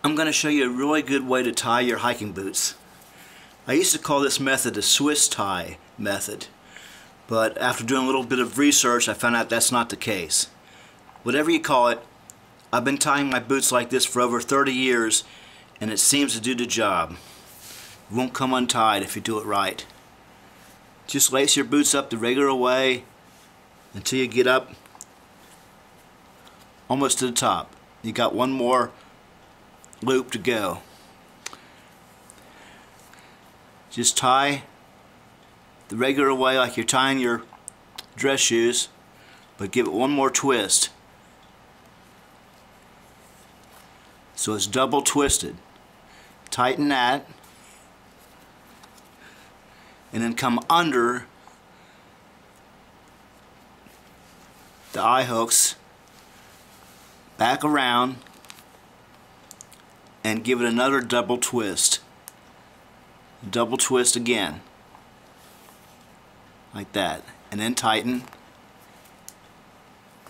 I'm going to show you a really good way to tie your hiking boots. I used to call this method the Swiss tie method, but after doing a little bit of research I found out that's not the case. Whatever you call it, I've been tying my boots like this for over 30 years and it seems to do the job. It won't come untied if you do it right. Just lace your boots up the regular way until you get up almost to the top. You got one more loop to go. Just tie the regular way like you're tying your dress shoes, but give it one more twist so it's double twisted. Tighten that and then come under the eye hooks, back around, and give it another double twist. Double twist again, like that, and then tighten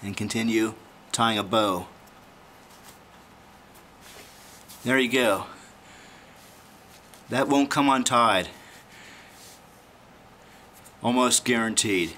and continue tying a bow. There you go. That won't come untied. Almost guaranteed.